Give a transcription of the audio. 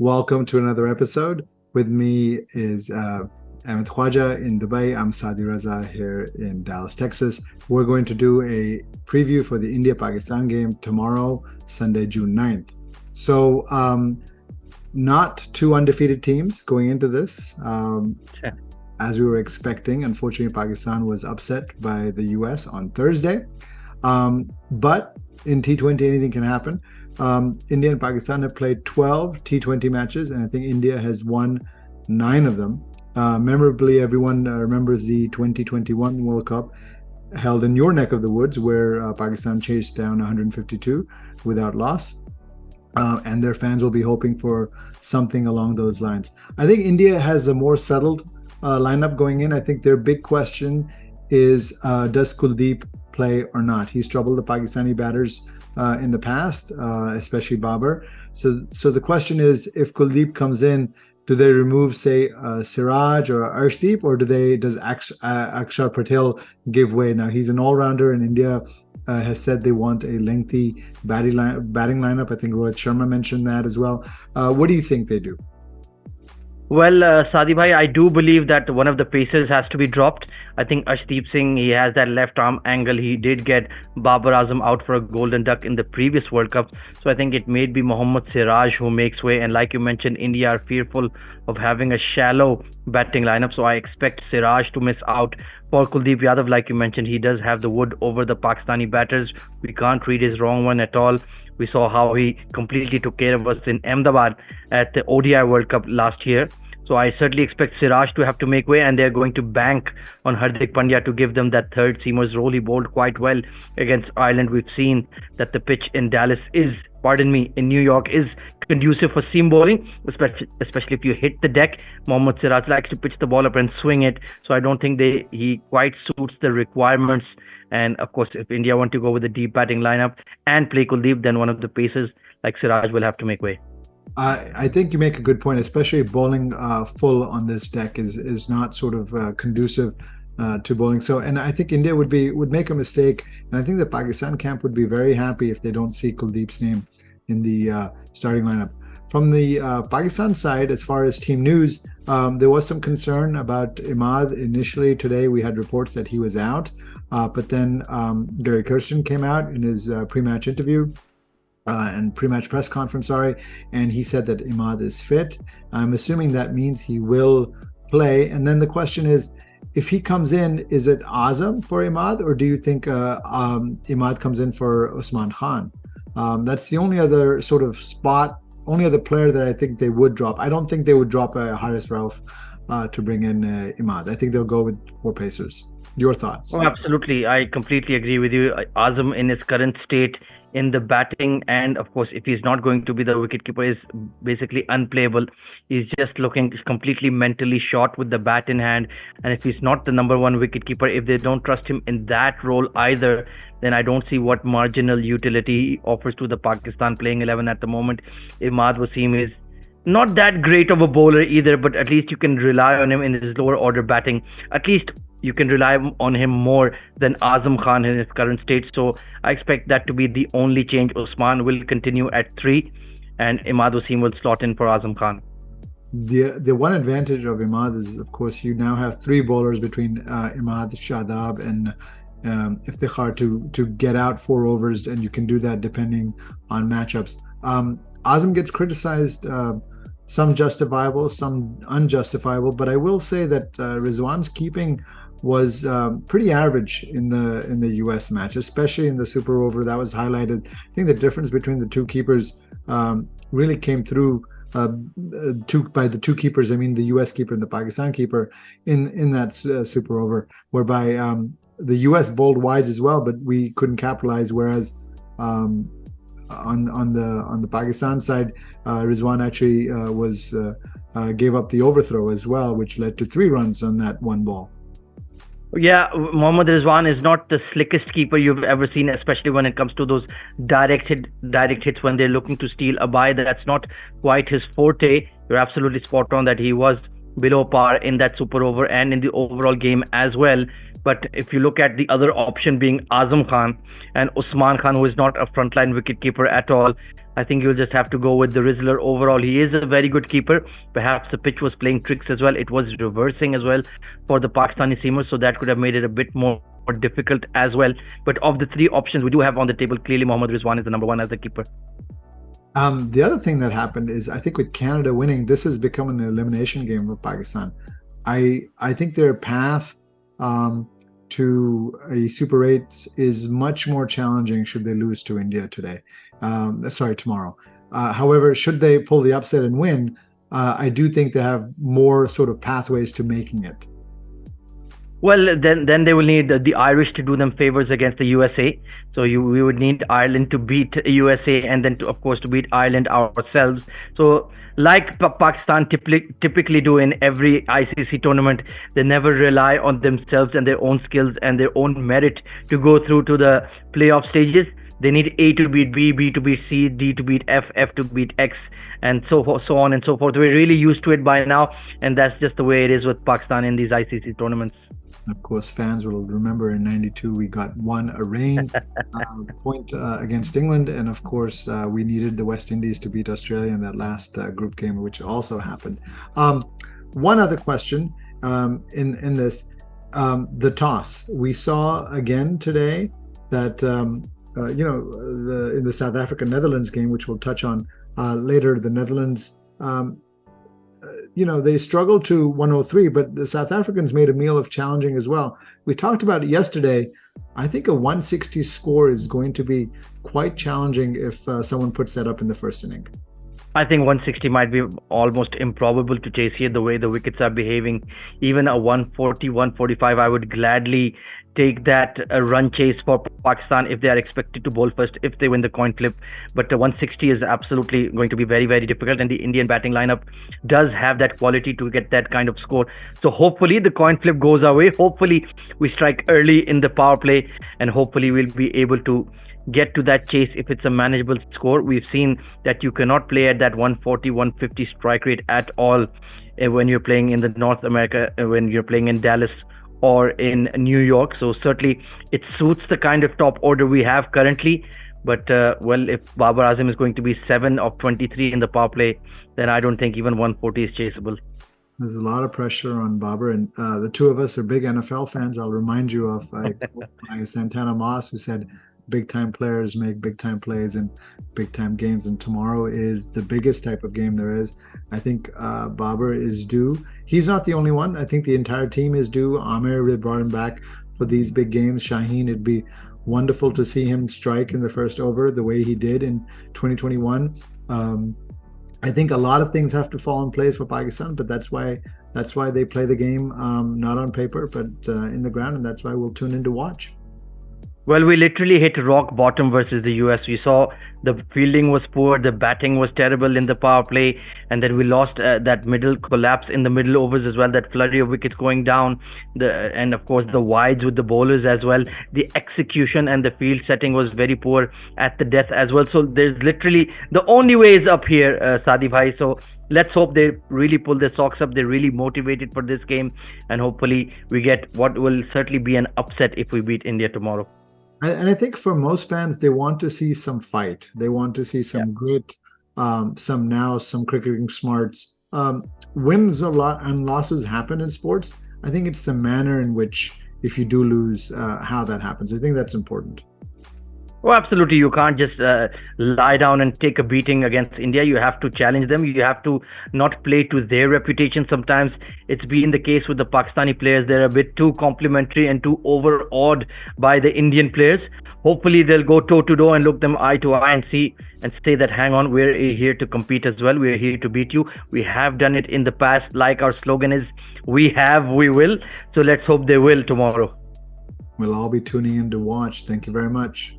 Welcome to another episode. With me is Ahmed Khwaja in Dubai. I'm Sadi Raza here in Dallas, Texas. We're going to do a preview for the India-Pakistan game tomorrow, Sunday, June 9th. So, not two undefeated teams going into this, as we were expecting. Unfortunately, Pakistan was upset by the US on Thursday. But in T20, anything can happen. India and Pakistan have played 12 T20 matches, and I think India has won 9 of them. Memorably, everyone remembers the 2021 World Cup held in your neck of the woods, where Pakistan chased down 152 without loss. And their fans will be hoping for something along those lines. I think India has a more settled lineup going in. I think their big question is, does Kuldeep play or not? He's troubled the Pakistani batters in the past, especially Babar. So the question is, if Kuldeep comes in, do they remove, say, Siraj or Arshdeep, or does Akshar Patel give way? Now, he's an all-rounder, and India has said they want a lengthy batting lineup. I think Rohit Sharma mentioned that as well. What do you think they do? Well, Sadi bhai, I do believe that one of the pacers has to be dropped. I think Arshdeep Singh, he has that left arm angle. He did get Babar Azam out for a golden duck in the previous World Cup. So I think it may be Mohammad Siraj who makes way. And like you mentioned, India are fearful of having a shallow batting lineup. So I expect Siraj to miss out. For Kuldeep Yadav, like you mentioned, he does have the wood over the Pakistani batters. We can't read his wrong one at all. We saw how he completely took care of us in Ahmedabad at the ODI World Cup last year. So I certainly expect Siraj to have to make way, and they're going to bank on Hardik Pandya to give them that third seamer's role. He bowled quite well against Ireland. We've seen that the pitch in Dallas in New York is conducive for seam bowling, especially if you hit the deck. Mohammad Siraj likes to pitch the ball up and swing it. So I don't think he quite suits the requirements. And of course, if India want to go with a deep batting lineup and play Kuldeep, then one of the pacers like Siraj will have to make way. I think you make a good point, especially bowling full on this deck is not sort of conducive to bowling. So, and I think India would make a mistake, and I think the Pakistan camp would be very happy if they don't see Kuldeep's name in the starting lineup. From the Pakistan side, as far as team news, there was some concern about Imad. Initially today, we had reports that he was out, but then Gary Kirsten came out in his pre-match interview. And pre-match press conference, and he said that Imad is fit. I'm assuming that means he will play. And then the question is, if he comes in, is it Azam for Imad, or do you think Imad comes in for Usman Khan? That's the only other sort of only other player that I think they would drop. I don't think they would drop Haris Rauf to bring in Imad. I think they'll go with 4 pacers. Your thoughts? Oh, absolutely. I completely agree with you. Azam in his current state in the batting, and of course, if he's not going to be the wicketkeeper, is basically unplayable. He's just looking completely mentally short with the bat in hand. And if he's not the number one wicketkeeper, if they don't trust him in that role either, then I don't see what marginal utility he offers to the Pakistan playing 11 at the moment. Imad Wasim is not that great of a bowler either, but at least you can rely on him in his lower order batting. At least you can rely on him more than Azam Khan in his current state. So I expect that to be the only change. Usman will continue at 3, and Imad Wasim will slot in for Azam Khan. The one advantage of Imad is, of course, you now have 3 bowlers between Imad, Shadab, and Iftikhar to get out 4 overs, and you can do that depending on matchups. Azam gets criticized, some justifiable, some unjustifiable, but I will say that Rizwan's keeping was pretty average in the US match, especially in the super over. That was highlighted. I think the difference between the 2 keepers really came through by the 2 keepers. I mean, the US keeper and the Pakistan keeper in that super over, whereby the US bowled wides as well, but we couldn't capitalize. Whereas on the Pakistan side, Rizwan actually gave up the overthrow as well, which led to 3 runs on that one ball. Yeah, Mohammad Rizwan is not the slickest keeper you've ever seen, especially when it comes to those direct hits when they're looking to steal a bye. That's not quite his forte. You're absolutely spot on that he was below par in that super over and in the overall game as well. But if you look at the other option being Azam Khan and Usman Khan, who is not a frontline wicketkeeper at all, I think you'll just have to go with the Rizzler overall. He is a very good keeper. Perhaps the pitch was playing tricks as well. It was reversing as well for the Pakistani seamers, so that could have made it a bit more difficult as well. But of the three options we do have on the table, clearly Mohammad Rizwan is the number one as a keeper. The other thing that happened is, I think with Canada winning, this has become an elimination game for Pakistan. I think their path to a Super 8 is much more challenging should they lose to India tomorrow. However, should they pull the upset and win, I do think they have more sort of pathways to making it. Well, then they will need the Irish to do them favors against the USA. So we would need Ireland to beat USA, and then of course to beat Ireland ourselves. So like Pakistan typically do in every ICC tournament, they never rely on themselves and their own skills and their own merit to go through to the playoff stages. They need A to beat B, B to beat C, D to beat F, F to beat X, and so on and so forth. We're really used to it by now, and that's just the way it is with Pakistan in these ICC tournaments. Of course, fans will remember in '92 we got a rain point against England, and of course we needed the West Indies to beat Australia in that last group game, which also happened. One other question in this, the toss. We saw again today that in the South Africa-Netherlands game, which we'll touch on later, the Netherlands. They struggled to 103, but the South Africans made a meal of challenging as well. We talked about it yesterday. I think a 160 score is going to be quite challenging if someone puts that up in the first inning. I think 160 might be almost improbable to chase here, the way the wickets are behaving. Even a 140, 145, I would gladly take that run chase for Pakistan if they are expected to bowl first, if they win the coin flip. But 160 is absolutely going to be very, very difficult, and the Indian batting lineup does have that quality to get that kind of score. So hopefully the coin flip goes our way. Hopefully we strike early in the power play, and hopefully we'll be able to get to that chase if it's a manageable score. We've seen that you cannot play at that 140, 150 strike rate at all when you're playing in the North America, when you're playing in Dallas or in New York. So certainly it suits the kind of top order we have currently. But if Babar Azam is going to be 7 of 23 in the power play, then I don't think even 140 is chaseable. There's a lot of pressure on Babar, and the two of us are big NFL fans. I'll remind you of Santana Moss, who said big-time players make big-time plays in big-time games, and tomorrow is the biggest type of game there is. I think Babar is due. He's not the only one. I think the entire team is due. Amir, they brought him back for these big games. Shaheen, it'd be wonderful to see him strike in the first over the way he did in 2021. I think a lot of things have to fall in place for Pakistan, but that's why they play the game not on paper but in the ground, and that's why we'll tune in to watch. Well, we literally hit rock bottom versus the US. We saw the fielding was poor, the batting was terrible in the power play, and then we lost that middle collapse in the middle overs as well, that flurry of wickets going down, and of course the wides with the bowlers as well. The execution and the field setting was very poor at the death as well. So there's literally, the only way is up here, Sadi Bhai. So let's hope they really pull their socks up. They're really motivated for this game, and hopefully we get what will certainly be an upset if we beat India tomorrow. And I think for most fans, they want to see some fight. They want to see some grit, some cricketing smarts. Wins a lot and losses happen in sports. I think it's the manner in which, if you do lose, how that happens. I think that's important. Oh, absolutely. You can't just lie down and take a beating against India. You have to challenge them. You have to not play to their reputation. Sometimes it's been the case with the Pakistani players. They're a bit too complimentary and too overawed by the Indian players. Hopefully they'll go toe to toe and look them eye to eye and see and say that, hang on, we're here to compete as well. We're here to beat you. We have done it in the past. Like our slogan is, we have, we will. So let's hope they will tomorrow. We'll all be tuning in to watch. Thank you very much.